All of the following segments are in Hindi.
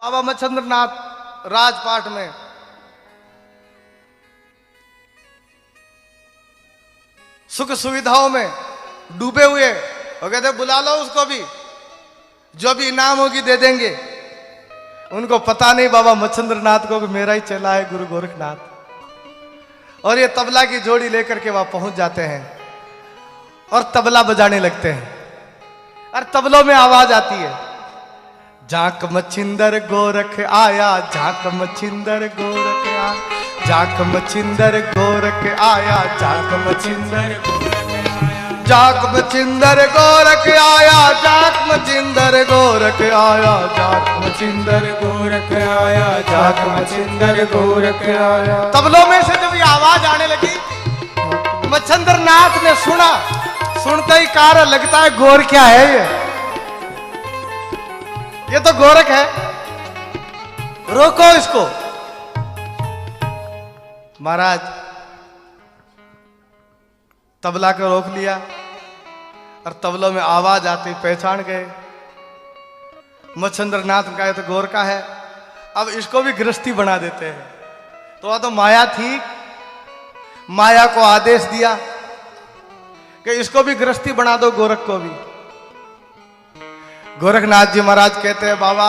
बाबा मच्छिंद्रनाथ राजपाट में सुख सुविधाओं में डूबे हुए वो कहते बुला लो उसको भी, जो भी इनाम होगी दे देंगे। उनको पता नहीं बाबा मच्छिंद्रनाथ को कि मेरा ही चेला है गुरु गोरखनाथ। और ये तबला की जोड़ी लेकर के वहां पहुंच जाते हैं और तबला बजाने लगते हैं और तबलों में आवाज आती है, झांक मच्छिंदर गोरख आया, झांक मच्छिंदर गोरख आया, झांक मच्छिंदर गोरख आया, झांक मच्छिंदर झांक मच्छिंदर गोरख आया, झांक मच्छिंदर गोरख आया, झांक मच्छिंदर गोरख आया, झांक मच्छिंदर गोरख आया। तबलों में से जब ये आवाज आने लगी मच्छिंद्रनाथ ने सुना, सुनते ही कार लगता है गोर क्या है ये तो गोरख है, रोको इसको। महाराज तबला को रोक लिया और तबलों में आवाज आती पहचान गए मच्छिंद्रनाथ का, तो गोर का है। अब इसको भी गृहस्थी बना देते हैं। तो वह तो माया थी, माया को आदेश दिया कि इसको भी गृहस्थी बना दो, गोरख को भी। गोरखनाथ जी महाराज कहते हैं बाबा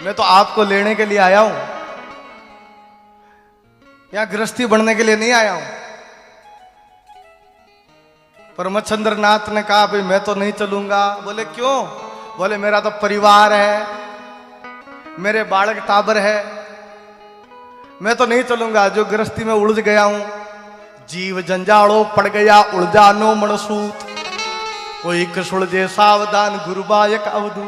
मैं तो आपको लेने के लिए आया हूं, यहां गृहस्थी बनने के लिए नहीं आया हूं। पर मच्छिंद्रनाथ ने कहा भाई मैं तो नहीं चलूंगा। बोले क्यों? बोले मेरा तो परिवार है, मेरे बालक टाबर है, मैं तो नहीं चलूंगा। जो गृहस्थी में उलझ गया हूं, जीव जंजाड़ो पड़ गया उलझा नो मनसूत, कोई कसुलझे सावधान गुरुबायक अवधू।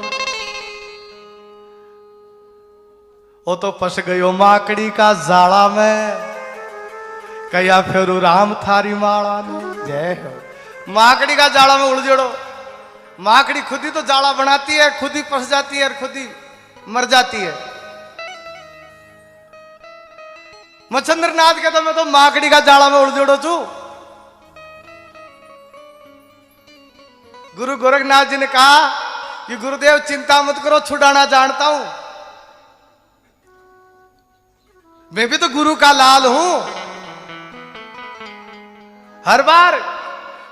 वो तो फंस गयो माकड़ी का जाड़ा में, कया फेरू राम थारी माला ने। जय हो। माकड़ी का जाड़ा में उलझड़ो, माकड़ी खुद ही तो जाड़ा बनाती है, खुद ही फंस जाती है और खुद ही मर जाती है। मच्छिंद्रनाथ कहता मैं तो माकड़ी का जाड़ा में उलझड़ो छू। गुरु गोरखनाथ जी ने कहा कि गुरुदेव चिंता मत करो, छुड़ाना जानता हूं, मैं भी तो गुरु का लाल हूं। हर बार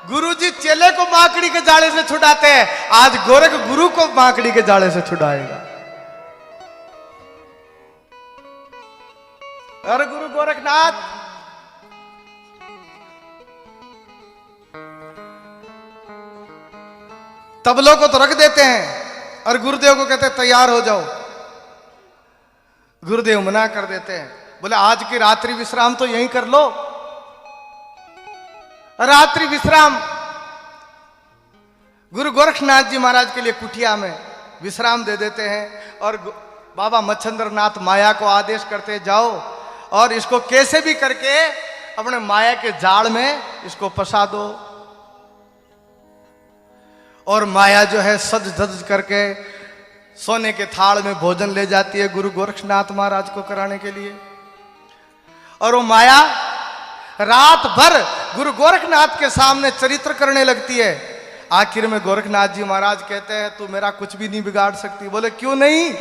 गुरु जी चेले को माकड़ी के जाले से छुड़ाते हैं, आज गोरख गुरु को माकड़ी के जाले से छुड़ाएगा। अरे गुरु गोरखनाथ तबलों को तो रख देते हैं और गुरुदेव को कहते हैं तैयार हो जाओ। गुरुदेव मना कर देते हैं, बोले आज की रात्रि विश्राम तो यहीं कर लो। रात्रि विश्राम गुरु गोरखनाथ जी महाराज के लिए कुटिया में विश्राम दे देते हैं और बाबा मच्छिंद्रनाथ माया को आदेश करते जाओ और इसको कैसे भी करके अपने माया के जाल में इसको फंसा दो। और माया जो है सज धज करके सोने के थाल में भोजन ले जाती है गुरु गोरखनाथ महाराज को कराने के लिए। और वो माया रात भर गुरु गोरखनाथ के सामने चरित्र करने लगती है। आखिर में गोरखनाथ जी महाराज कहते हैं तू मेरा कुछ भी नहीं बिगाड़ सकती। बोले क्यों नहीं?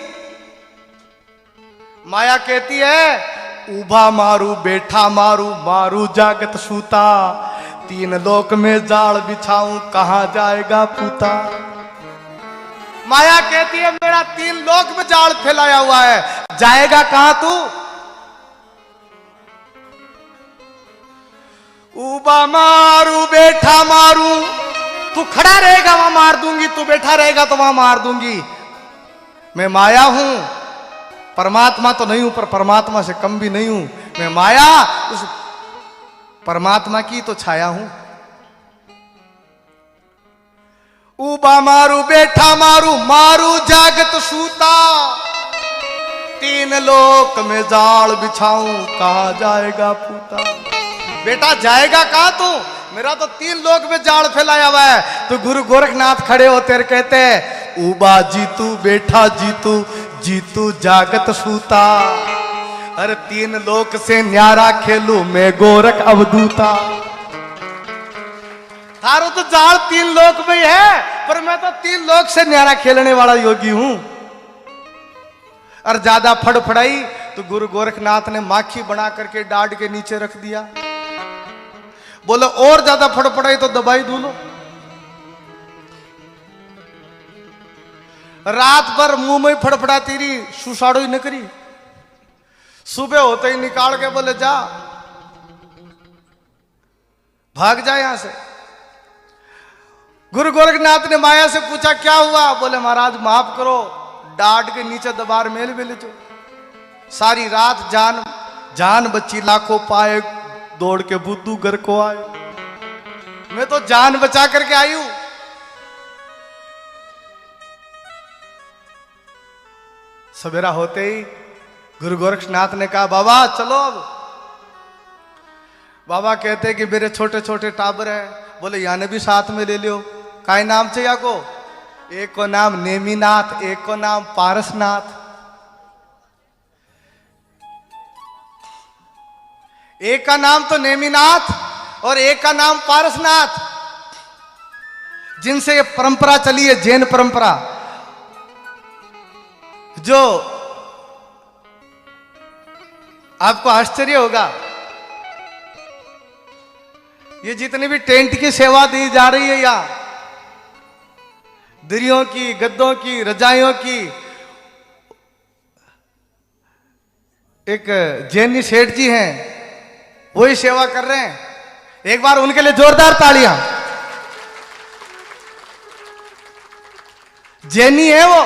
माया कहती है उभा मारू बैठा मारू, मारू जागत सूता, तीन लोक में जाल बिछाऊं कहां जाएगा पूता। माया कहती है मेरा तीन लोक में जाल फैलाया हुआ है, जाएगा कहां तू? उबा मारू बैठा मारू, तू खड़ा रहेगा वहां मार दूंगी, तू बैठा रहेगा तो वहां मार दूंगी। मैं माया हूं, परमात्मा तो नहीं हूं, पर परमात्मा से कम भी नहीं हूं। मैं माया उस परमात्मा की तो छाया हूं। उबा मारू बैठा मारू, मारू जागत सूता, तीन लोक में जाल बिछाऊं कहां जाएगा पूता। बेटा जाएगा कहां तू? मेरा तो तीन लोक में जाल फैलाया हुआ है। तो गुरु गोरखनाथ खड़े होते और कहते हैं उबा जीतू बैठा जीतू, जीतू जागत सूता, अरे तीन लोक से न्यारा खेलू मैं गोरख अवधूता। थारो तो जाल तीन लोक में ही है, पर मैं तो तीन लोक से न्यारा खेलने वाला योगी हूं। और ज्यादा फड़फड़ाई तो गुरु गोरखनाथ ने माखी बना करके डांड के नीचे रख दिया। बोले और ज्यादा फड़फड़ाई तो दवाई दूलो। रात भर मुंह में फड़फड़ाती रही, सुसाड़ो ही न करी। सुबह होते ही निकाल के बोले जा, भाग जा यहां से। गुरु गोरखनाथ ने माया से पूछा क्या हुआ? बोले महाराज माफ करो, डांट के नीचे दबार मेल मिले जो। सारी रात जान बची, लाखों पाए दौड़ के बुद्धू घर को आए। मैं तो जान बचा करके आई हूं। सवेरा होते ही गुरु गोरखनाथ ने कहा बाबा चलो अब। बाबा कहते कि मेरे छोटे छोटे टाबर है। बोले याने भी साथ में ले लियो। काय नाम चाहिए को? एक को नाम नेमीनाथ, एक को नाम पारसनाथ। एक का नाम तो नेमीनाथ और एक का नाम पारसनाथ, जिनसे ये परंपरा चली है, जैन परंपरा। जो आपको आश्चर्य होगा, ये जितनी भी टेंट की सेवा दी जा रही है, या दरियों की, गद्दों की, रजाइयों की, एक जैनी सेठ जी हैं, वही सेवा कर रहे हैं। एक बार उनके लिए जोरदार तालियां। जैनी है वो,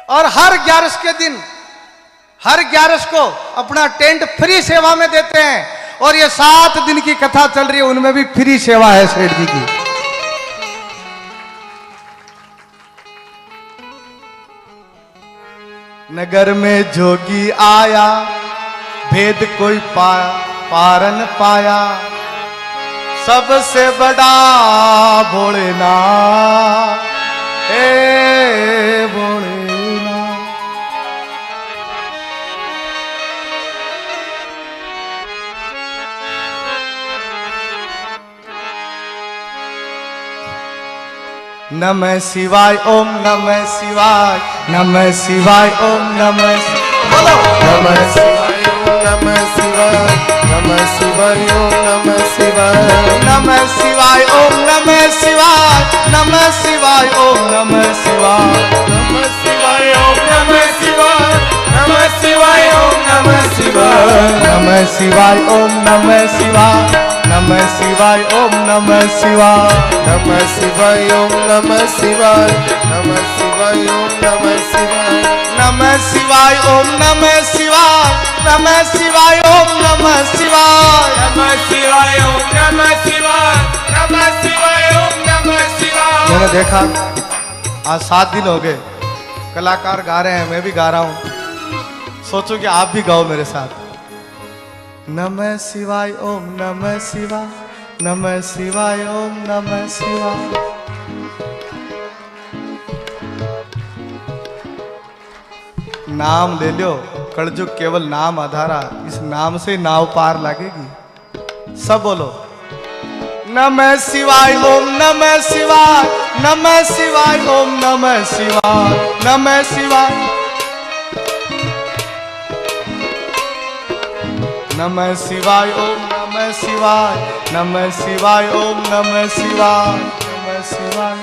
और हर 11 के दिन, हर 11 को अपना टेंट फ्री सेवा में देते हैं। और ये 7 दिन की कथा चल रही है, उनमें भी फ्री सेवा है सेठ जी की। नगर में जोगी आया, भेद कोई पारन पाया, सबसे बड़ा भोलेनाथ, भोलेनाथ। नमः शिवाय, ओम नमः शिवाय, नमः शिवाय, ओम नमः बोलो नमः शिवाय, ओम नमः शिवाय, नमः शिवाय, ओम नमः शिवाय, नमः शिवाय, ओम नमः शिवाय, नमः शिवाय, ओम नमः शिवाय, नमः शिवाय, ओम नमः शिवाय, नमः शिवाय, ओम नमः शिवाय, नमः शिवाय, ओम नमः शिवाय, नमः शिवाय, ओम नमः शिवाय, नमः शिवाय, ओम नमः शिवाय, नमः शिवाय, ओम नमः शिवाय, नमः शिवाय, ओम नमः शिवाय, नमः शिवाय, ओम नमः शिवाय, नमः शिवाय, ओम नमः शिवाय, नमः शिवाय, ओम नमः शिवाय। मैंने देखा आज 7 दिन हो गए, कलाकार गा रहे हैं, मैं भी गा रहा हूं। सोचो कि आप भी गाओ मेरे साथ। नमः शिवाय, ओम नमः शिवाय, नमः शिवाय, ओम नमः शिवाय। नाम ले लो, कलयुग केवल नाम आधारा, इस नाम से नाव पार लगेगी। सब बोलो नमः शिवाय, ओम नमः शिवाय, नमः शिवाय, ओम नमः शिवाय, नमः शिवाय, नमः शिवाय, ओम नमः शिवाय, नमः शिवाय, ओम नमः शिवाय, नमः शिवाय।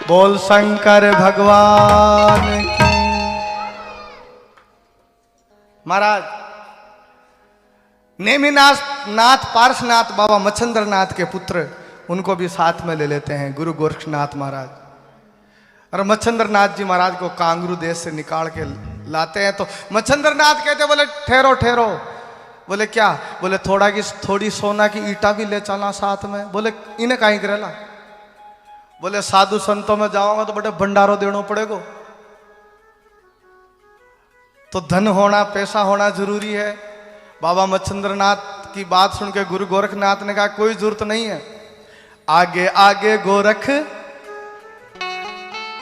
बोल शंकर भगवान की। महाराज नेमिनाथ पार्श्वनाथ बाबा मच्छंद्रनाथ के पुत्र, उनको भी साथ में ले लेते हैं गुरु गोरखनाथ महाराज। और मच्छंद्रनाथ जी महाराज को कांगरू देश से निकाल के लाते हैं। तो मच्छंद्रनाथ कहते बोले ठहरो ठहरो। बोले क्या? बोले थोड़ी सोना की ईटा भी ले चलना साथ में। बोले इन्हें कहीं करेला? बोले साधु संतों में जाऊंगा तो बड़े भंडारो देना पड़ेगा, तो धन होना, पैसा होना जरूरी है। बाबा मच्छंद्रनाथ की बात सुन के गुरु गोरखनाथ ने कहा कोई जरूरत नहीं है, आगे आगे गोरख,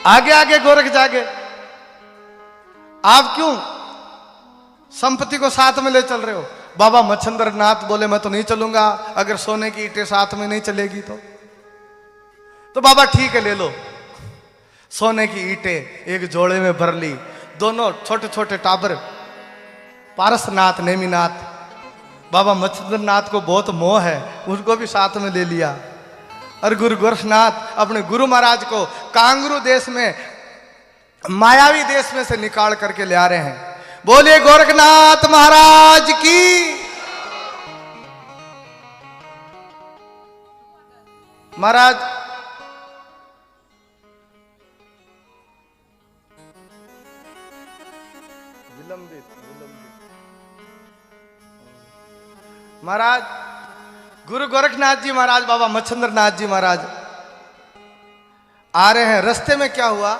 आगे आगे गोरख जागे। आप क्यों संपत्ति को साथ में ले चल रहे हो? बाबा मच्छंद्रनाथ बोले मैं तो नहीं चलूंगा, अगर सोने की ईंटें साथ में नहीं चलेगी तो बाबा ठीक है ले लो। सोने की ईंटें एक जोड़े में भर ली। दोनों छोटे छोटे टाबर, पारसनाथ, नेमिनाथ, बाबा मच्छिंद्रनाथ को बहुत मोह है, उनको भी साथ में ले लिया। और गुरु गोरखनाथ अपने गुरु महाराज को कांगरू देश में, मायावी देश में से निकाल करके ले आ रहे हैं। बोलिए गोरखनाथ महाराज की। महाराज महाराज गुरु गोरखनाथ जी महाराज, बाबा मच्छिंद्रनाथ जी महाराज आ रहे हैं। रास्ते में क्या हुआ,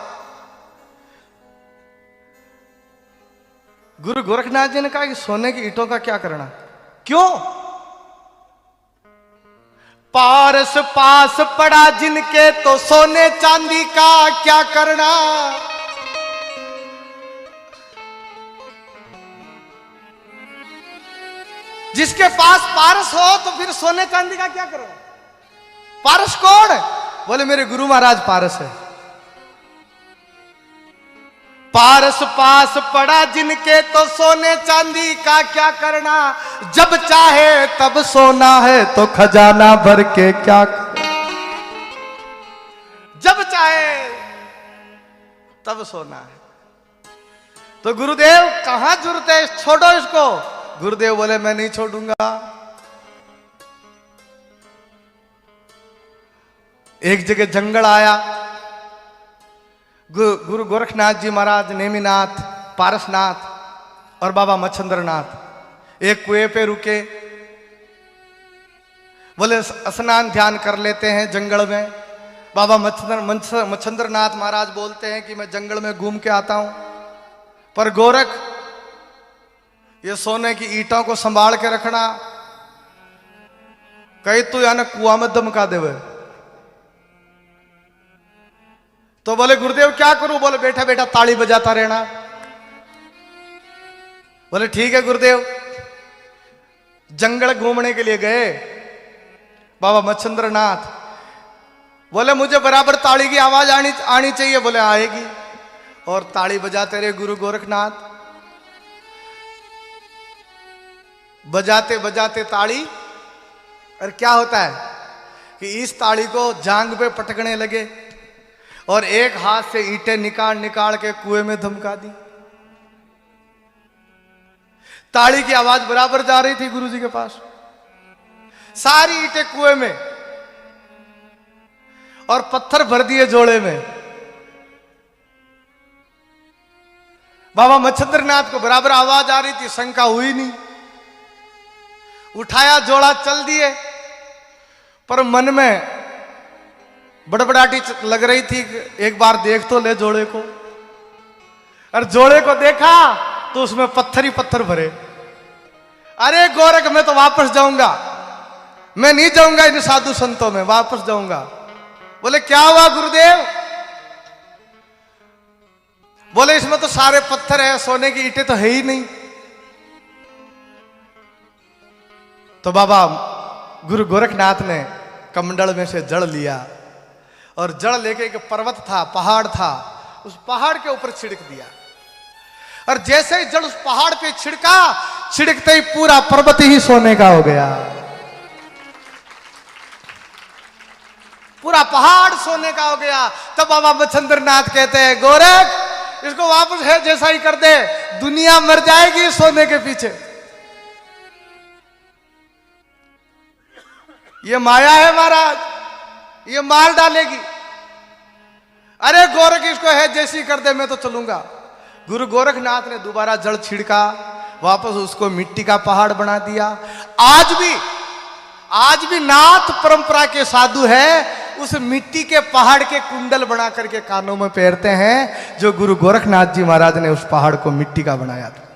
गुरु गोरखनाथ जी ने कहा कि सोने की ईंटों का क्या करना, क्यों? पारस पास पड़ा जिनके, तो सोने चांदी का क्या करना। जिसके पास पारस हो तो फिर सोने चांदी का क्या करो। पारस कौन है? बोले मेरे गुरु महाराज पारस है। पारस पास पड़ा जिनके, तो सोने चांदी का क्या करना। जब चाहे तब सोना है, तो खजाना भर के क्या करना। जब चाहे तब सोना है। तो गुरुदेव कहां जरूरत है, छोड़ो इसको। गुरुदेव बोले मैं नहीं छोड़ूंगा। एक जगह जंगल आया, गुरु गोरखनाथ जी महाराज, नेमिनाथ, पारसनाथ और बाबा मच्छिंद्रनाथ एक कुएं पे रुके। बोले स्नान ध्यान कर लेते हैं जंगल में। बाबा मच्छिंद्रनाथ महाराज बोलते हैं कि मैं जंगल में घूम के आता हूं, पर गोरख ये सोने की ईंटों को संभाल के रखना, कहीं तू या ना कुआं में दमका देवे। तो बोले गुरुदेव क्या करूं। बोले बैठा बैठा ताली बजाता रहना। बोले ठीक है गुरुदेव। जंगल घूमने के लिए गए बाबा मच्छिंद्रनाथ। बोले मुझे बराबर ताली की आवाज आनी चाहिए। बोले आएगी। और ताली बजाते रहे गुरु गोरखनाथ, बजाते बजाते ताली। और क्या होता है कि इस ताली को जांग पे पटकने लगे और एक हाथ से ईंटें निकाल निकाल के कुएं में धमका दी। ताली की आवाज बराबर जा रही थी गुरुजी के पास। सारी ईंटें कुएं में और पत्थर भर दिए जोड़े में। बाबा मच्छिंद्रनाथ को बराबर आवाज आ रही थी, शंका हुई नहीं। उठाया जोड़ा, चल दिए। पर मन में बड़बड़ाटी लग रही थी, एक बार देख तो ले जोड़े को। और जोड़े को देखा तो उसमें पत्थर ही पत्थर भरे। अरे गोरख मैं तो वापस जाऊंगा, मैं नहीं जाऊंगा इन साधु संतों में, वापस जाऊंगा। बोले क्या हुआ गुरुदेव। बोले इसमें तो सारे पत्थर है, सोने की ईंटें तो है ही नहीं। तो बाबा गुरु गोरखनाथ ने कमंडल में से जड़ लिया और जड़ लेके एक पर्वत था, पहाड़ था, उस पहाड़ के ऊपर छिड़क दिया। और जैसे ही जड़ उस पहाड़ पे छिड़का, छिड़कते ही पूरा पर्वत ही सोने का हो गया। पूरा पहाड़ सोने का हो गया। तब बाबा मच्छिंद्रनाथ कहते हैं गोरख इसको वापस है जैसा ही कर दे, दुनिया मर जाएगी सोने के पीछे। ये माया है महाराज, ये मार डालेगी। अरे गोरख इसको है जैसी कर दे, मैं तो चलूंगा। गुरु गोरखनाथ ने दोबारा जड़ छिड़का, वापस उसको मिट्टी का पहाड़ बना दिया। आज भी नाथ परंपरा के साधु है, उस मिट्टी के पहाड़ के कुंडल बना करके कानों में पहनते हैं, जो गुरु गोरखनाथ जी महाराज ने उस पहाड़ को मिट्टी का बनाया था।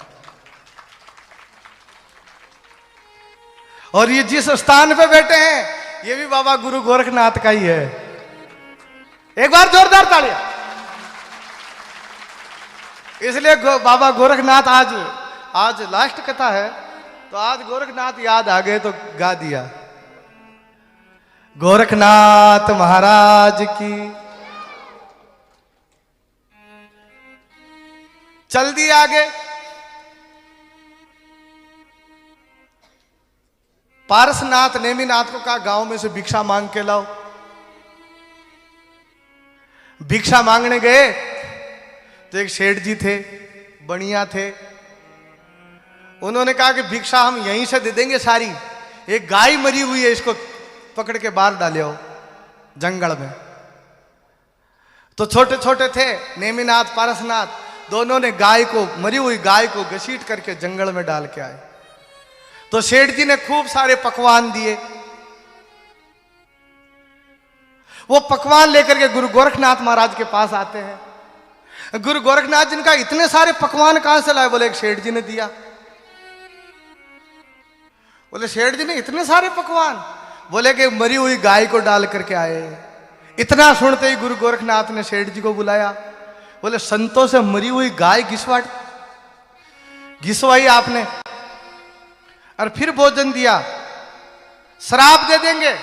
और ये जिस स्थान पे बैठे हैं ये भी बाबा गुरु गोरखनाथ का ही है। एक बार जोरदार तालियां। इसलिए बाबा गोरखनाथ आज लास्ट कथा है, तो आज गोरखनाथ याद आ गए तो गा दिया। गोरखनाथ महाराज की। चल दिए आगे। पारसनाथ नेमिनाथ को कहा गांव में से भिक्षा मांग के लाओ। भिक्षा मांगने गए तो एक सेठ जी थे, बढ़िया थे। उन्होंने कहा कि भिक्षा हम यहीं से दे देंगे सारी, एक गाय मरी हुई है, इसको पकड़ के बाहर डाले हो जंगल में। तो छोटे छोटे थे नेमिनाथ पारसनाथ, दोनों ने गाय को, मरी हुई गाय को घसीट करके जंगल में डाल के आए। तो सेठ जी ने खूब सारे पकवान दिए। वो पकवान लेकर के गुरु गोरखनाथ महाराज के पास आते हैं। गुरु गोरखनाथ जिनका इतने सारे पकवान कहां से लाए? बोले एक सेठ जी ने दिया। बोले सेठ जी ने इतने सारे पकवान? बोले कि मरी हुई गाय को डाल करके आए। इतना सुनते ही गुरु गोरखनाथ ने सेठ जी को बुलाया। बोले संतों से मरी हुई गाय घिसवाई आपने और फिर भोजन दिया, श्राप दे देंगे।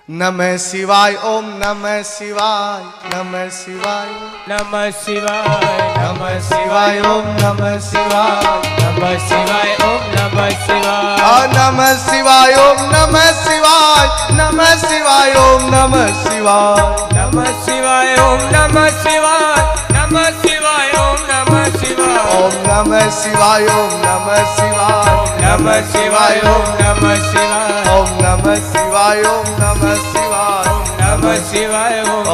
नमः शिवाय ओम नमः शिवाय नमः शिवाय नमः शिवाय नमः शिवाय ओम नमः शिवाय नमः शिवाय ओम नमः शिवाय नमः शिवाय ओम नमः शिवाय नमः शिवाय ओम नमः शिवाय नमः शिवाय ओम नमः शिवाय नमः शिवाय ओम नमः शिवाय ओम नमः शिवाय ओम नमः शिवाय नमः शिवाय ओम नमः शिवाय ओम नमः शिवाय ओम नमः शिवाय नमः शिवाय ओम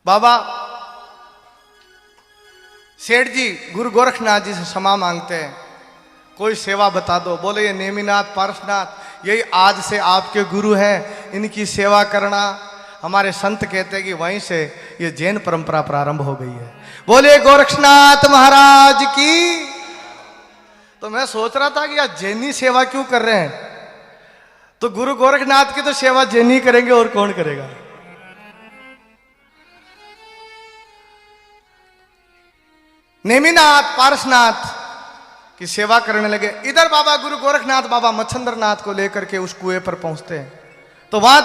बाबा सेठ जी गुरु गोरखनाथ जी से क्षमा मांगते हैं, कोई सेवा बता दो। बोले ये नेमिनाथ पारसनाथ यही आज से आपके गुरु हैं, इनकी सेवा करना। हमारे संत कहते हैं कि वहीं से ये जैन परंपरा प्रारंभ हो गई है। बोले गोरखनाथ महाराज की। तो मैं सोच रहा था कि यार जैनी सेवा क्यों कर रहे हैं? तो गुरु गोरखनाथ की तो सेवा जैनी करेंगे और कौन करेगा? नेमिनाथ पारसनाथ की सेवा करने लगे। इधर बाबा गुरु गोरखनाथ बाबा मच्छंद्रनाथ को लेकर के उस कुएं पर पहुंचते हैं। तो वहां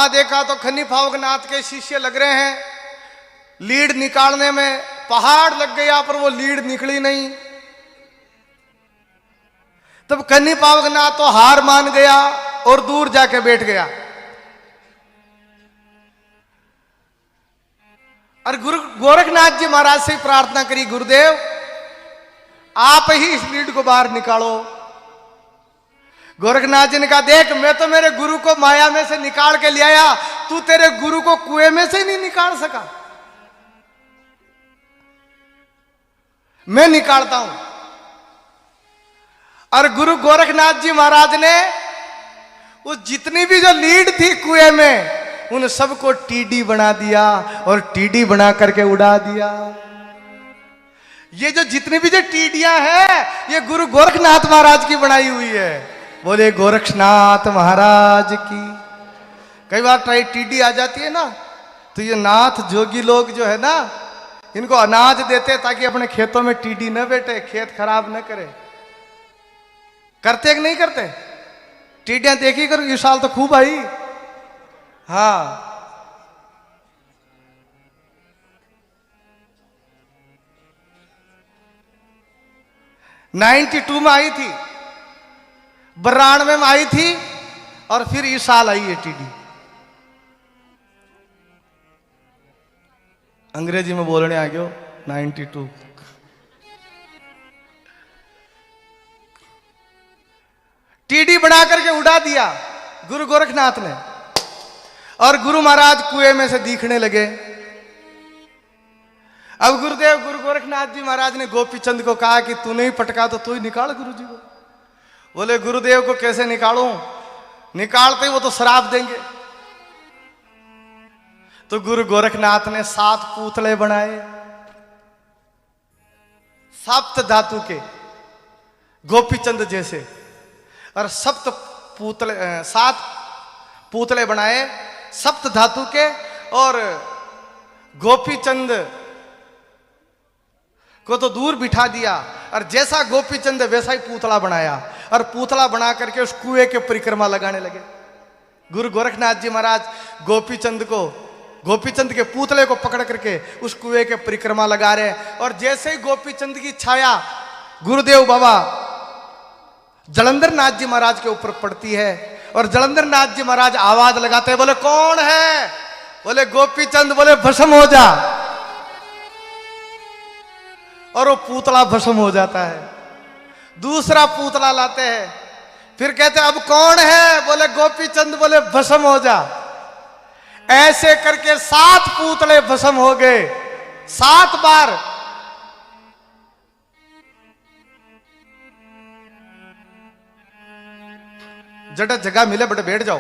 देखा तो खन्नी फावकनाथ के शिष्य लग रहे हैं लीड निकालने में। पहाड़ लग गया पर वो लीड निकली नहीं। तब खन्नी फावकनाथ तो हार मान गया और दूर जाके बैठ गया। और गुरु गोरखनाथ जी महाराज से प्रार्थना करी, गुरुदेव आप ही इस लीड को बाहर निकालो। गोरखनाथ जी ने कहा देख मैं तो मेरे गुरु को माया में से निकाल के ले आया, तू तेरे गुरु को कुएं में से नहीं निकाल सका, मैं निकालता हूं। और गुरु गोरखनाथ जी महाराज ने उस जितनी भी जो लीड थी कुएं में उन सबको टीडी बना दिया और टीडी बना करके उड़ा दिया। ये जो जितनी भी जो टीडियां हैं ये गुरु गोरखनाथ महाराज की बनाई हुई है। बोले गोरखनाथ महाराज की। कई बार टीडी आ जाती है ना तो ये नाथ जोगी लोग जो है ना इनको अनाज देते ताकि अपने खेतों में टीडी न बैठे, खेत खराब न करे। करते कि नहीं करते? टीडियां देखी करो, इस साल तो खूब आई। हाँ 92 में आई थी, 92 में आई थी और फिर इस साल आई है टीडी। अंग्रेजी में बोलने आ गयो 92। टीडी बना करके उड़ा दिया गुरु गोरखनाथ ने। और गुरु महाराज कुएं में से दिखने लगे। अब गुरुदेव गुरु गोरखनाथ जी महाराज ने गोपीचंद को कहा कि तूने ही पटका तो तू ही निकाल गुरु जी को। बोले गुरुदेव को कैसे निकालूं, निकालते ही वो तो श्राप देंगे। तो गुरु गोरखनाथ ने 7 पुतले बनाए, सप्त धातु के, गोपीचंद जैसे। और 7 पुतले बनाए सप्त धातु के। और गोपीचंद को तो दूर बिठा दिया और जैसा गोपीचंद वैसा ही पुतला बनाया। और पुतला बना करके उस कुएं के परिक्रमा लगाने लगे। गुरु गोरखनाथ जी महाराज गोपीचंद के पुतले को पकड़ करके उस कुएं के परिक्रमा लगा रहे हैं। और जैसे ही गोपीचंद की छाया गुरुदेव बाबा जलंधर नाथ जी महाराज के ऊपर पड़ती है और जलंधर नाथ जी महाराज आवाज लगाते हैं, बोले कौन है? बोले गोपीचंद। बोले भस्म हो जा। और वो पुतला भस्म हो जाता है। दूसरा पुतला लाते हैं, फिर कहते हैं अब कौन है? बोले गोपीचंद। बोले भस्म हो जा। ऐसे करके 7 पुतले भस्म हो गए। 7 बार जड़ा जगह मिले बड़े बैठ जाओ।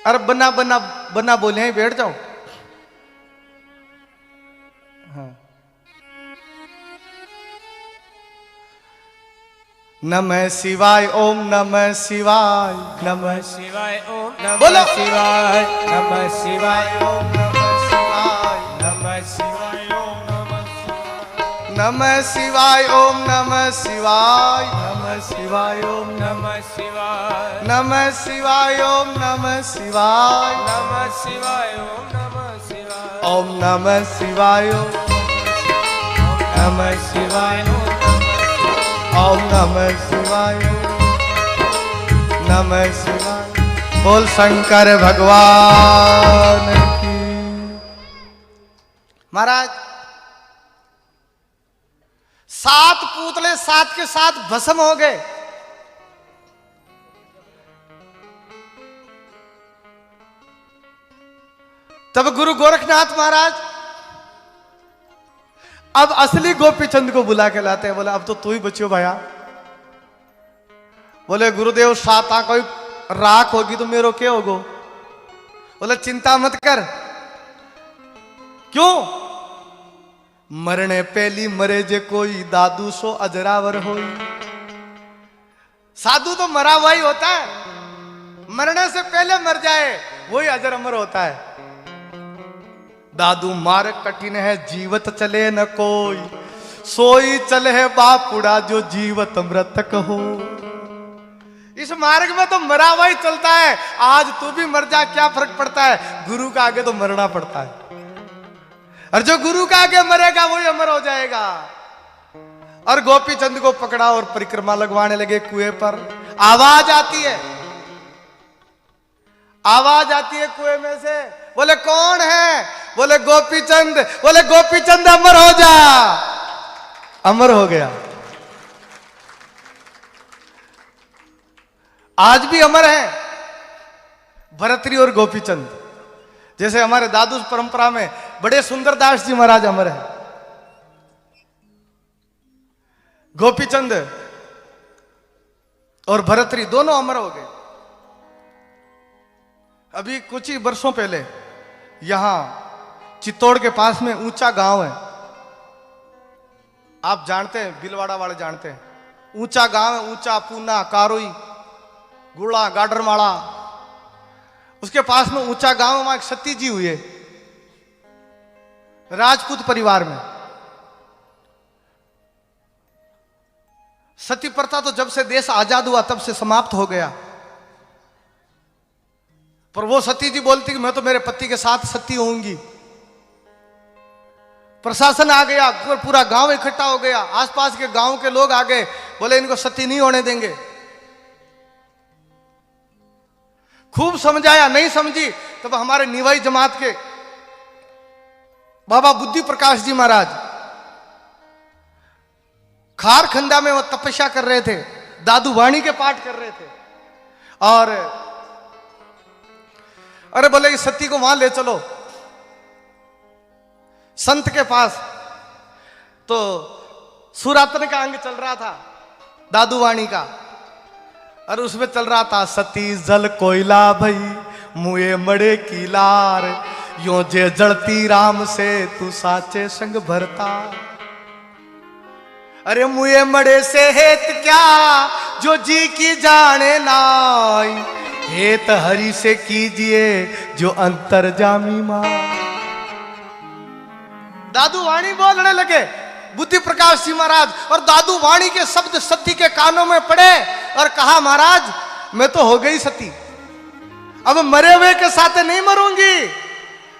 अरे बना बना बना बोले हैं, बैठ जाओ। हाँ। नमः शिवाय ओम नमः शिवाय नमः शिवाय ओम नमः बोलो। शिवाय नमः शिवाय ओम नमः शिवाय नमः शिवाय ओम नमः नमः शिवाय ओम नमः शिवाय नमः शिवाय ओम नमः शिवाय नमः शिवाय ओम नमः शिवाय नमः शिवाय ओम नमः शिवाय ओम नमः शिवाय नमः शिवाय ओम नमः शिवाय नमः शिवाय। बोल शंकर भगवान की। महाराज 7 पुतले 7 के 7 भस्म हो गए। तब गुरु गोरखनाथ महाराज अब असली गोपीचंद को बुला के लाते हैं। बोले अब तो तू ही बचियो भैया। बोले गुरुदेव 7 कोई राख होगी तो मेरो क्या होगो? बोले चिंता मत कर। क्यों? मरने पहली मरे जे कोई दादू सो अजरावर होई। साधु तो मरा हुआ ही होता है, मरने से पहले मर जाए वही अजर अमर होता है। दादू मार्ग कठिन है जीवत चले न कोई, सोई चले है बापुड़ा जो जीवत मृतक हो। इस मार्ग में तो मरा हुआ ही चलता है। आज तू भी मर जा, क्या फर्क पड़ता है? गुरु का आगे तो मरना पड़ता है, और जो गुरु का आगे मरेगा वही अमर हो जाएगा। और गोपीचंद को पकड़ा और परिक्रमा लगवाने लगे कुएं पर। आवाज आती है, आवाज आती है कुएं में से। बोले कौन है? बोले गोपीचंद। बोले गोपीचंद अमर हो जा। अमर हो गया। आज भी अमर है भरतरी और गोपीचंद। जैसे हमारे दादू परंपरा में बड़े सुंदरदास जी महाराज अमर है। गोपीचंद और भरतरी दोनों अमर हो गए। अभी कुछ ही वर्षों पहले यहां चित्तौड़ के पास में ऊंचा गांव है, आप जानते हैं, बिलवाड़ा वाले जानते हैं। ऊंचा गांव है, ऊंचा, पूना, कारोई, गुड़ा, गाडरमाड़ा, उसके पास में ऊंचा गांव है। वहां एक सती जी हुई है राजपूत परिवार में। सती प्रथा तो जब से देश आजाद हुआ तब से समाप्त हो गया, पर वो सती जी बोलती कि मैं तो मेरे पति के साथ सती होऊंगी। प्रशासन आ गया, पूरा गांव इकट्ठा हो गया, आसपास के गांव के लोग आ गए, बोले इनको सती नहीं होने देंगे। खूब समझाया, नहीं समझी। तब हमारे निवाई जमात के बाबा बुद्धि प्रकाश जी महाराज खारखंडा में वो तपस्या कर रहे थे, दादू वाणी के पाठ कर रहे थे। और अरे बोले कि सती को वहां ले चलो संत के पास। तो सुरातन का अंग चल रहा था दादू वाणी का, और उसमें चल रहा था सती जल कोयला भई मुए मड़े की लार, यो जे जड़ती राम से तू साचे संग भरता। अरे मुए मड़े से हेत क्या जो जी की जाने नाई, हेत हरि से कीजिए जो अंतर जामी मां। दादू वाणी बोलने लगे, बुद्धि प्रकाश जी महाराज, और दादू वाणी के शब्द सती के कानों में पड़े और कहा महाराज मैं तो हो गई सती, अब मरे हुए के साथ नहीं मरूंगी,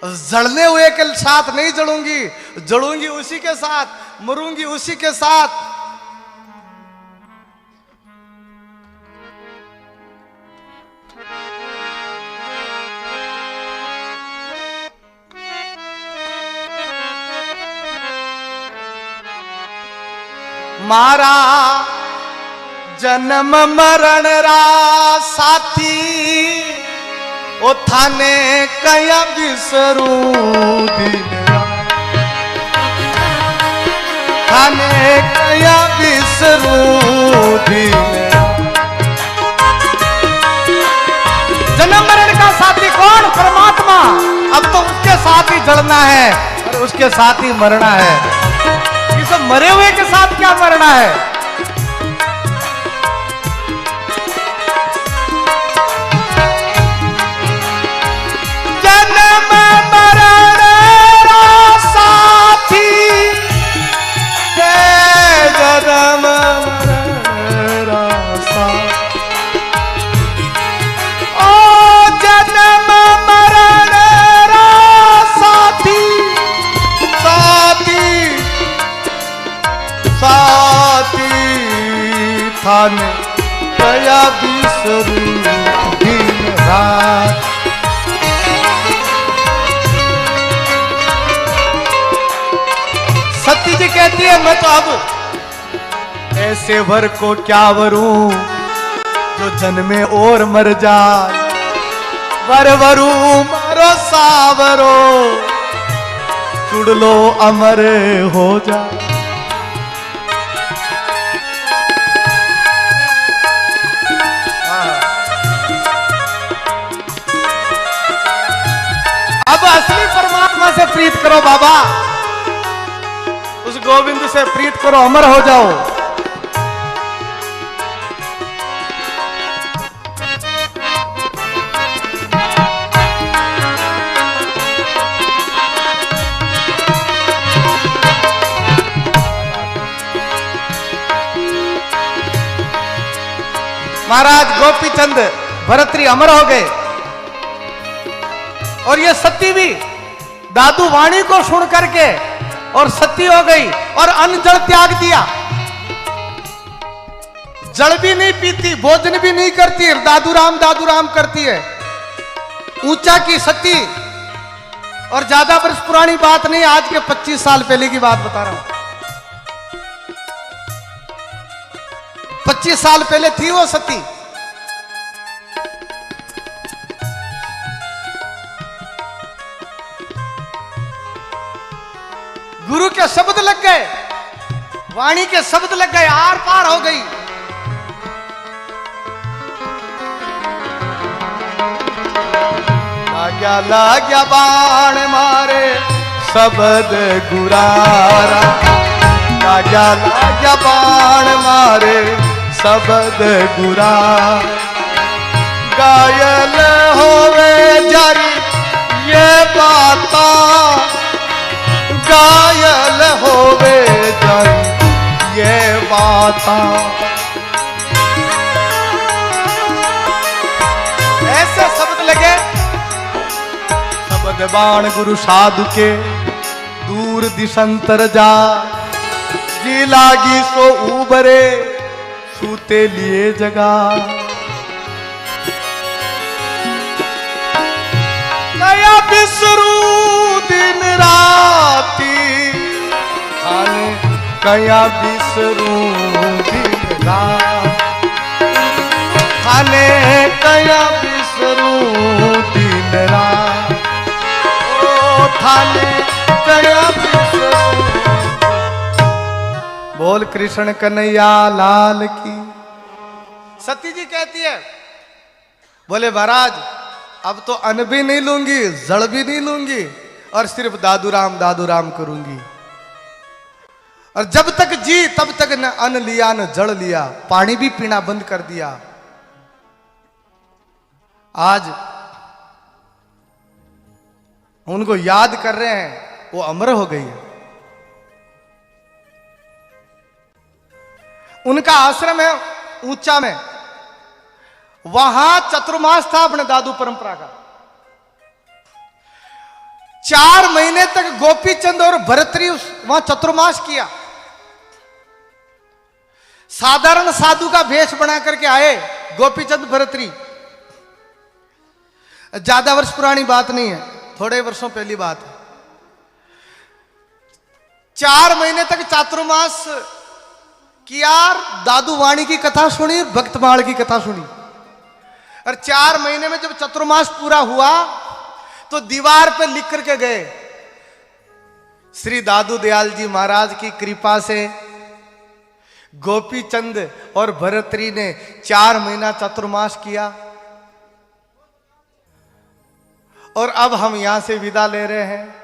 जड़ने हुए के साथ नहीं जड़ूंगी, जड़ूंगी उसी के साथ, मरूंगी उसी के साथ। मारा जन्म मरण रा साथी, ओ थाने कया बिसरू दिन रात, थाने कया बिसरू दिन रात। जन्म मरण का साथी कौन? परमात्मा। अब तो उसके साथ ही जड़ना है और उसके साथ ही मरना है। इस मरे हुए के साथ क्या मरना है? जन्म मरण रा साथी, जन्म मरण रा साथी, ओ जन्म मरण रा साथी, साथी साथी थाने कया बिसरू दिन रात। सती जी कहती है मैं तो अब ऐसे वर को क्या वरूं जो जन्मे और मर जाए, वर वरू मारो सावरो, चुड़ लो अमर हो जाए। अब असली परमात्मा से प्रीत करो बाबा, उस गोविंद से प्रीत करो, अमर हो जाओ। महाराज गोपी चंद भरतरी अमर हो गए, और ये सती भी दादू वाणी को सुन करके और सती हो गई और अन्न जल त्याग दिया। जल भी नहीं पीती, भोजन भी नहीं करती, दादू राम करती है। ऊंचा की सती, और ज्यादा वर्ष पुरानी बात नहीं, आज के 25 साल पहले की बात बता रहा हूं। 25 साल पहले थी वो सती। गुरु के शब्द लग गए, वाणी के शब्द लग गए, आर पार हो गई। लाग्या बाण मारे शब्द गुरारा, लाग्या बाण मारे शब्द गुरार। घायल होवे जारी ये बाता, घायल होवे जारी ये बाता। ऐसे शब्द लगे, शब्द बाण गुरु साधु के दूर दिशंतर जा। जी लागी सो उबरे सूते लिए जगा। नया बिसरू दिन राती, खाने कया बिसरू दिन रात, खाने कया बिसरू दिन रात, ओ थाने कया बिसरू। बोल कृष्ण कन्हैया लाल की। सती जी कहती है, बोले महाराज अब तो अन्न भी नहीं लूंगी, जड़ भी नहीं लूंगी, और सिर्फ दादू राम करूंगी। और जब तक जी तब तक न अन्न लिया न जड़ लिया, पानी भी पीना बंद कर दिया। आज उनको याद कर रहे हैं, वो अमर हो गई है। उनका आश्रम है ऊंचा में, वहां चतुर्मास था अपने दादू परंपरा का। 4 महीने तक गोपीचंद और भरतरी वहां चतुर्मास किया। साधारण साधु का वेश बना करके आए गोपीचंद भरतरी। ज्यादा वर्ष पुरानी बात नहीं है, थोड़े वर्षों पहली बात है। 4 महीने तक चातुर्मास किया, दादू वाणी की कथा सुनी, भक्तमाल की कथा सुनी। और 4 महीने में जब चतुर्मास पूरा हुआ तो दीवार पे लिख करके गए, श्री दादू दयाल जी महाराज की कृपा से गोपीचंद और भरतरी ने 4 महीना चतुर्मास किया और अब हम यहां से विदा ले रहे हैं।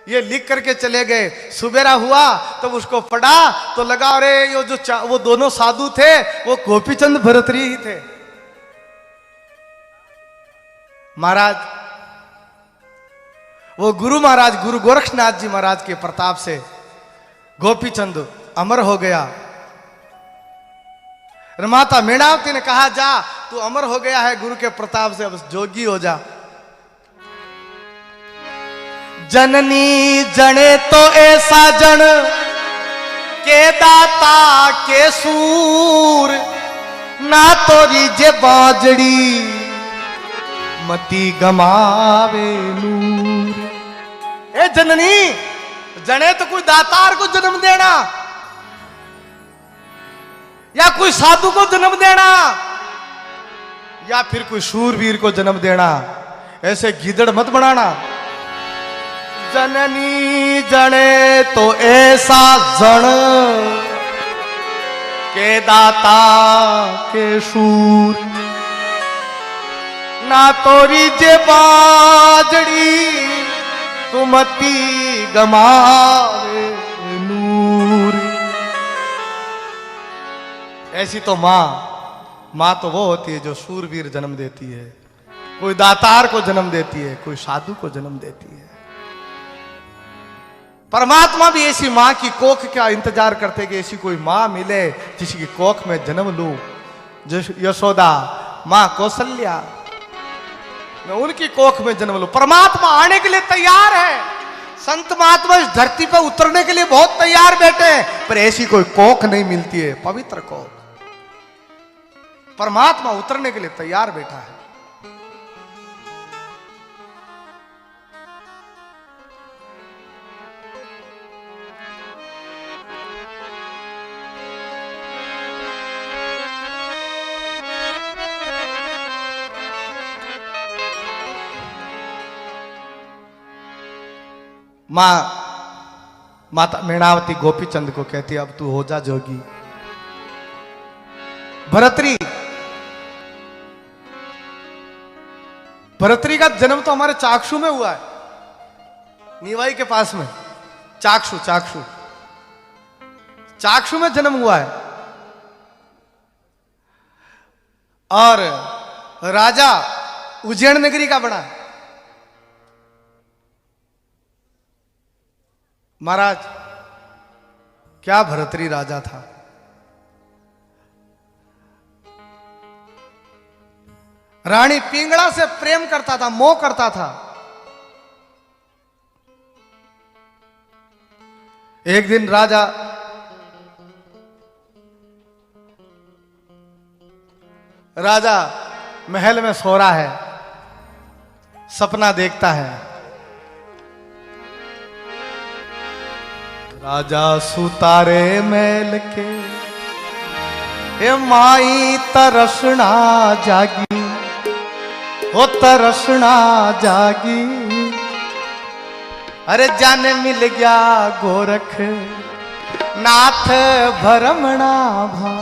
ये लिख करके चले गए। सुबेरा हुआ तब उसको पढ़ा तो लगा अरे ये जो वो दोनों साधु थे वो गोपीचंद भरतरी ही थे। महाराज, वो गुरु महाराज गुरु गोरक्षनाथ जी महाराज के प्रताप से गोपीचंद अमर हो गया। माता मेणावती ने कहा जा तू अमर हो गया है गुरु के प्रताप से, अब जोगी हो जा। जननी जने तो ऐसा जन के दाता के सूर, ना तो रीजे बाजड़ी मती गमावे नूर। ए जननी, जने तो कोई दातार को जन्म देना या कोई साधु को जन्म देना या फिर कोई शूरवीर को जन्म देना, ऐसे गीदड़ मत बनाना। जननी जने तो ऐसा जन के दाता के शूर, ना तोरी जे बाजड़ी तुमती गमावे नूर। ऐसी तो मां तो वो होती है जो शूरवीर जन्म देती है, कोई दातार को जन्म देती है, कोई साधु को जन्म देती है। परमात्मा भी ऐसी मां की कोख का इंतजार करते कि ऐसी कोई मां मिले जिसकी कोख में जन्म लूं। जो यशोदा, मां कौशल्या, मैं उनकी कोख में जन्म लूं। परमात्मा आने के लिए तैयार है। संत महात्मा इस धरती पर उतरने के लिए बहुत तैयार बैठे हैं, पर ऐसी कोई कोख नहीं मिलती है, पवित्र कोख। परमात्मा उतरने के लिए तैयार बैठा है। माता मेणावती गोपीचंद को कहती अब तू हो जा जोगी। भरतरी का जन्म तो हमारे चाक्षु में हुआ है, नीवाई के पास में। चाक्षु में जन्म हुआ है। और राजा उज्जैन नगरी का बना। महाराज, क्या भरतरी राजा था। रानी पिंगला से प्रेम करता था, मोह करता था। एक दिन राजा महल में सो रहा है, सपना देखता है। राजा सुतारे महल के ए माई तरसना जागी, हो तरसना जागी। अरे जाने मिल गया गोरख नाथ भरमणा भा।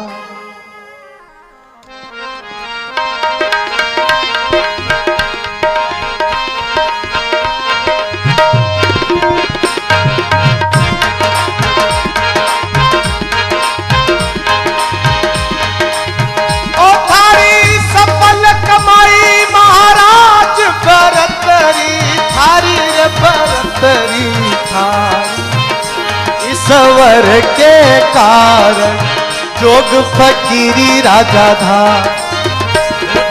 भरतरी ईश्वर के कारण जोग फकीरी राजा धाम,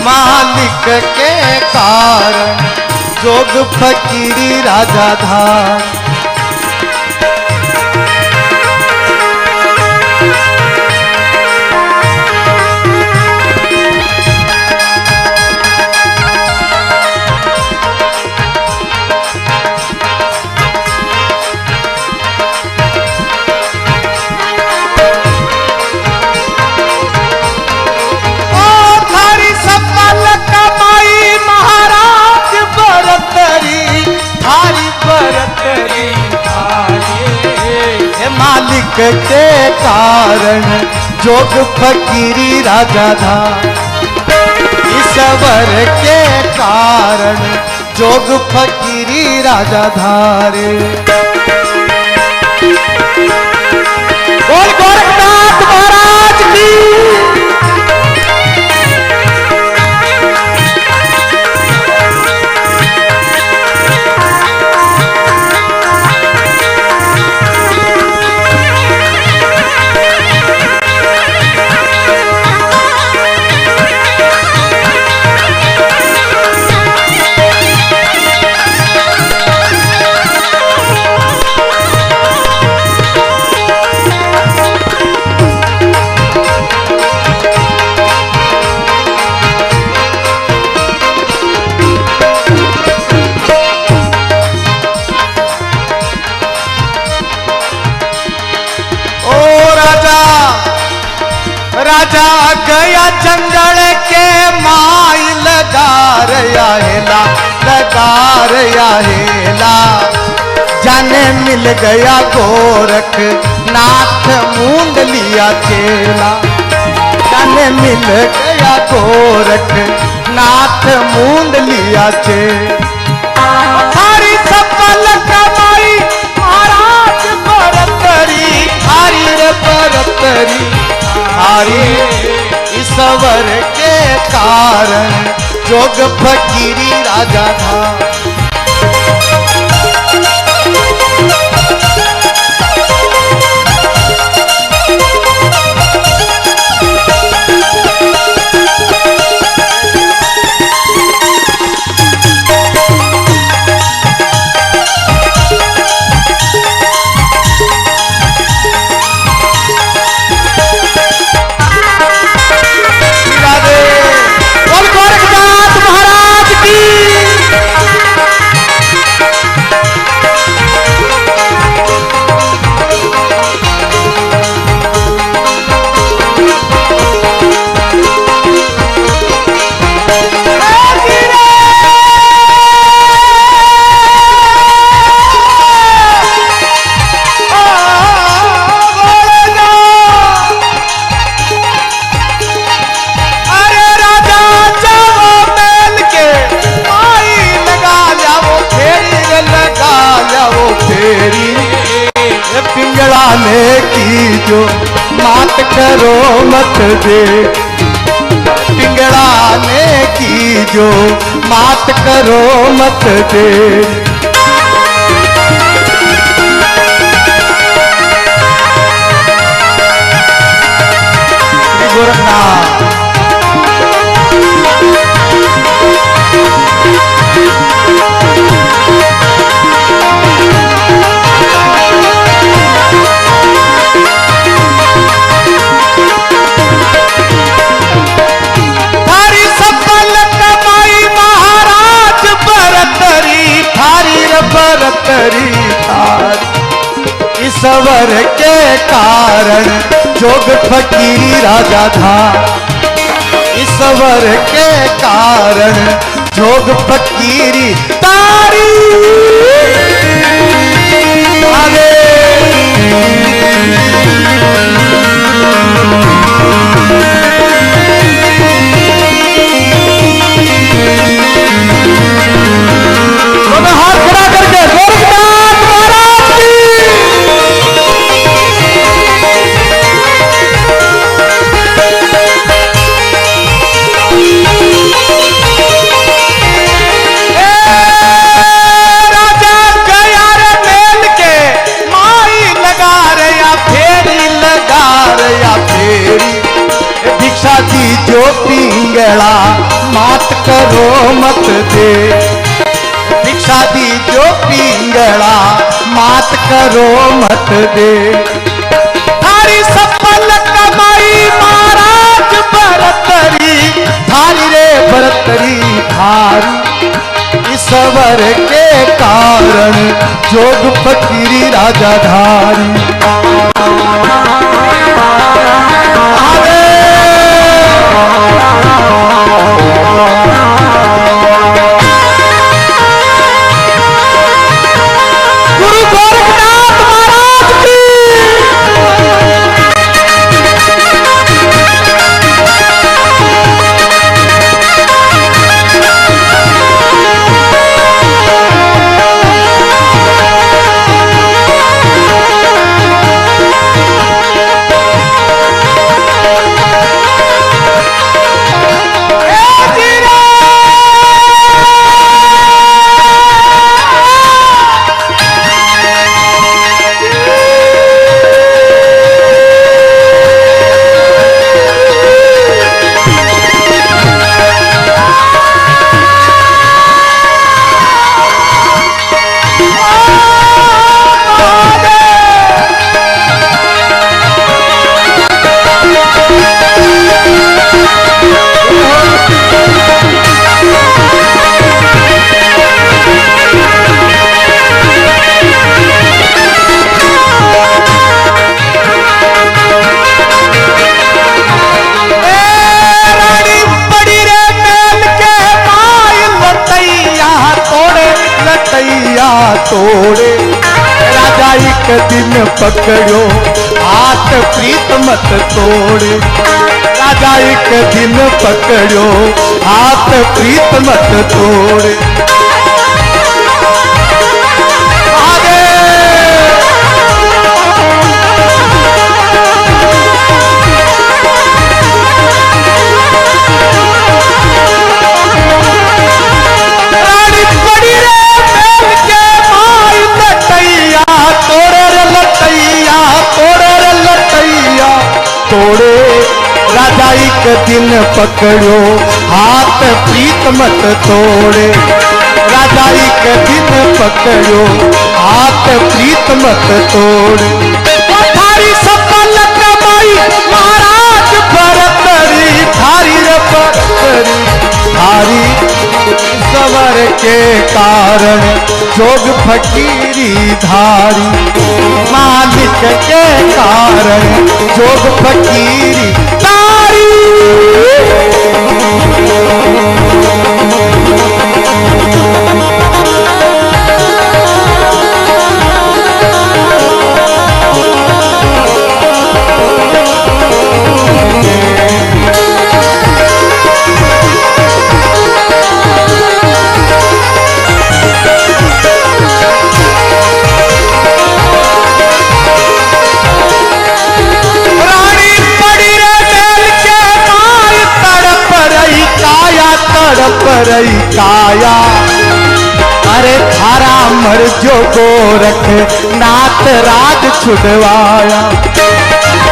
मालिक के कारण जोग फकीरी राजा धाम। मालिक के कारण जोग फकीरी राजा धाम, ईश्वर के कारण जोग फकीरी राजा धारे। बोल गोरखनाथ महाराज की। राजा गया जंगल के माई लगा रया हेला, लगा रया हेला। जाने मिल गया गोरख नाथ मूंद लिया चेला, जाने मिल गया गोरख नाथ मूंद लिया चेला। थारी सफल कमाई महाराज बरतरी, थारी रे बरतरी हारी। ईश्वर के कारण जोग फकीरी राजा धाम, पिंगड़ाने की जो मात करो मत दे, पिंगड़ाने की जो मात करो मत दे। गोरखनाथ बरतरी थार। ईश्वर के कारण जोग फकीरी राजा धाम, ईश्वर के कारण जोग फकीरी तारी। आगे हाथ खड़ा करके गोरखनाथ महाराज की। राजा पिंगला मात करो मत दे। भिक्षा दीजो पिंगला मात करो मत दे। थारी सफल कमाई महाराज बरतरी, थारी रे बरतरी थारी। ईश्वर के कारण जोग फकीरी राजा धारी। तोड़े राजा एक दिन पकड़ो हाथ प्रीत मत तोड़े। राजा एक दिन पकड़ो हाथ प्रीत मत तोड़े। राजा एक दिन पकड़ो हाथ प्रीत मत तोड़े। राजा एक दिन पकड़ो हाथ प्रीत मत तोड़े। थारी सफल कमाई महाराज बरतरी, थारी रे बरतरी थारी। सवर के कारण जोग फकीरी धारी। मालिक के कारण जोग फकीरी धारी। काया अरे थारा मर जो गोरख नाथ राज छुड़वाया।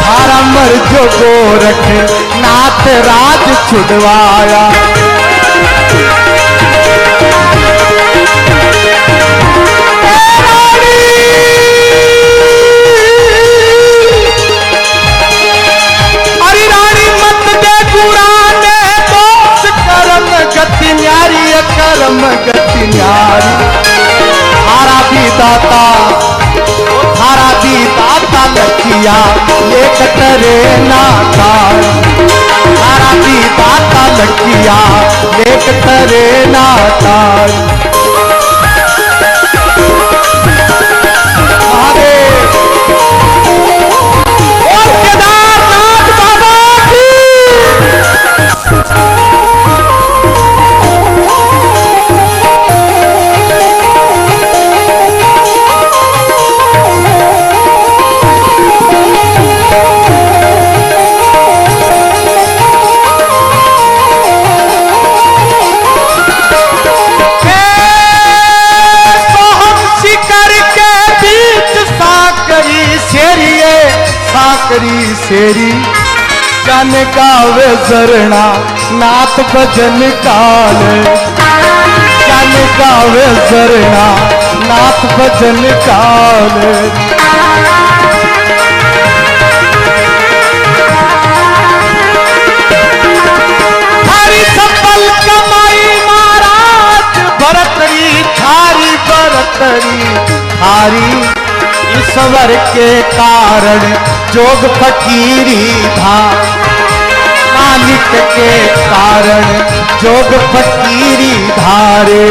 थारा मर जो गोरख नाथ राज छुड़वाया। कर्म गति न्यारी थारा भी दाता, थारा भी दाता लखिया एक तरे नाता। थारा भी दाता लखिया एक तरे नाता। शेरी जाने का वे जरना नाथ भजन काले जन गावे झरना नाथ भजन काले। थारी सफल कमाई महाराज भरतरी थारी भरतरी थारी ईश्वर के कारण जोग फकीरी था मालिक के कारण जोग फकीरी धारे।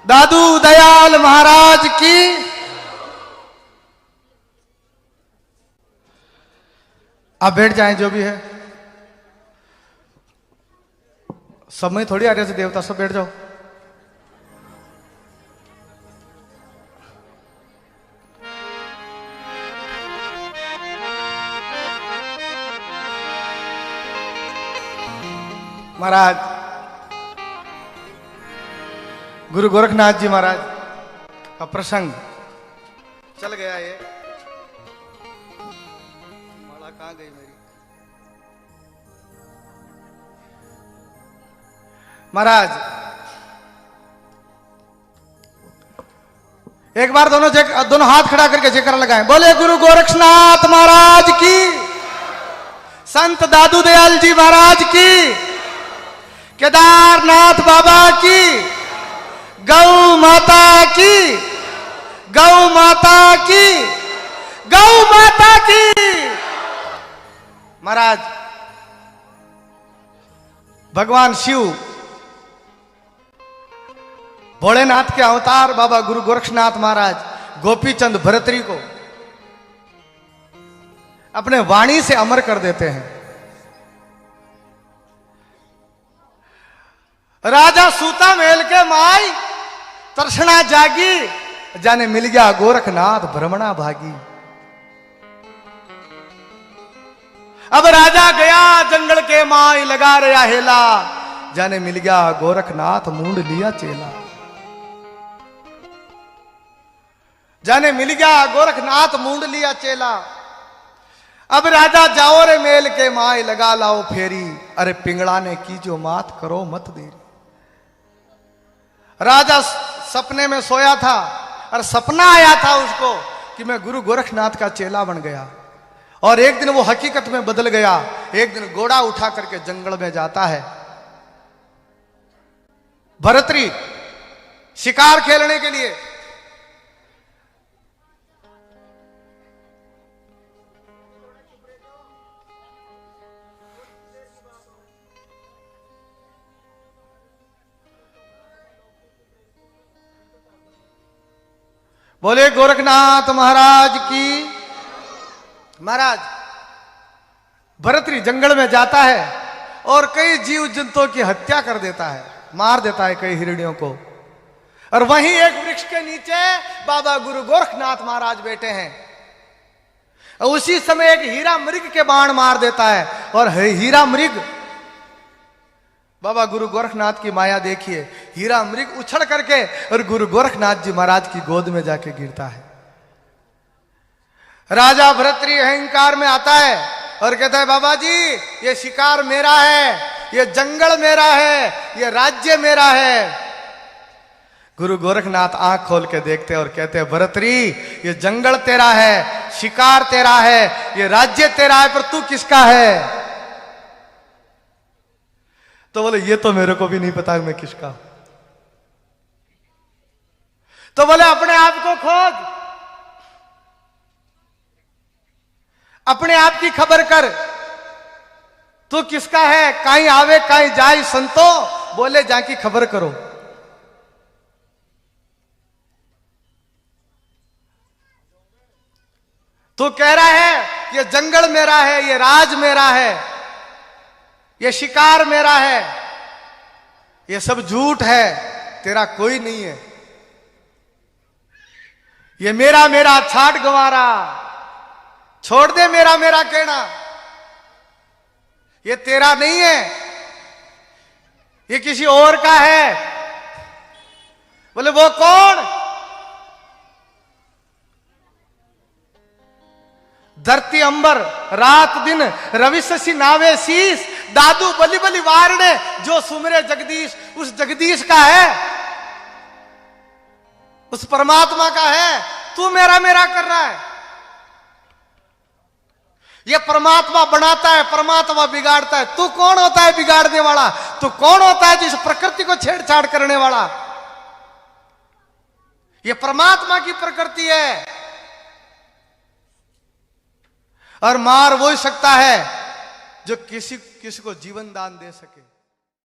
दादू दयाल महाराज की। आप बैठ जाएं जो भी है, सब में थोड़ी आर्य से देवता, सब बैठ जाओ। महाराज गुरु गोरखनाथ जी महाराज का प्रसंग चल गया। ये माला कहां गई मेरी? महाराज एक बार दोनों हाथ खड़ा करके जयकारा लगाएं। बोले गुरु गोरखनाथ महाराज की, संत दादू दयाल जी महाराज की, केदारनाथ बाबा की, गौ माता की, गौ माता की, गौ माता की। महाराज भगवान शिव भोलेनाथ के अवतार बाबा गुरु गोरखनाथ महाराज गोपीचंद भरतरी को अपने वाणी से अमर कर देते हैं। राजा सूता मेल के माई तर्षणा जागी जाने मिल गया गोरखनाथ भ्रमणा भागी। अब राजा गया जंगल के माई लगा रहा हेला जाने मिल गया गोरखनाथ मूंड लिया चेला। जाने मिल गया गोरखनाथ मूंड लिया चेला। अब राजा जाओ रे मेल के माई लगा लाओ फेरी अरे पिंगला ने की जो मात करो मत देरी। राजा सपने में सोया था और सपना आया था उसको कि मैं गुरु गोरखनाथ का चेला बन गया और एक दिन वो हकीकत में बदल गया। एक दिन घोड़ा उठा करके जंगल में जाता है भरतरी शिकार खेलने के लिए। बोले गोरखनाथ महाराज की। महाराज भरतरी जंगल में जाता है और कई जीव जंतुओं की हत्या कर देता है, मार देता है कई हिरणियों को। और वहीं एक वृक्ष के नीचे बाबा गुरु गोरखनाथ महाराज बैठे हैं। और उसी समय एक हीरा मृग के बाण मार देता है और हीरा मृग, बाबा गुरु गोरखनाथ की माया देखिए, हीरा मृग उछल करके और गुरु गोरखनाथ जी महाराज की गोद में जाके गिरता है। राजा भरतरी अहंकार में आता है और कहता है बाबा जी ये शिकार मेरा है, ये जंगल मेरा है, ये राज्य मेरा है। गुरु गोरखनाथ आंख खोल के देखते और कहते हैं भरतरी ये जंगल तेरा है, शिकार तेरा है, ये राज्य तेरा है, पर तू किसका है? तो बोले ये तो मेरे को भी नहीं पता मैं किसका। तो बोले अपने आप को खोज, अपने आप की खबर कर, तू किसका है? कहीं आवे कहीं जाए संतो, बोले जाकी खबर करो। तू कह रहा है ये जंगल मेरा है, ये राज मेरा है, ये शिकार मेरा है, ये सब झूठ है, तेरा कोई नहीं है। ये मेरा मेरा छाट गंवारा, छोड़ दे मेरा मेरा कहना, ये तेरा नहीं है, ये किसी और का है। बोले वो कौन? धरती अंबर रात दिन रवि शशि नावे शीश, दादू बलि बलि वारणे जो सुमरे जगदीश, उस जगदीश का है, उस परमात्मा का है। तू मेरा मेरा कर रहा है। ये परमात्मा बनाता है, परमात्मा बिगाड़ता है। तू कौन होता है बिगाड़ने वाला? तू कौन होता है जिस प्रकृति को छेड़छाड़ करने वाला? ये परमात्मा की प्रकृति है। और मार वो ही सकता है जो किसी को जीवन दान दे सके।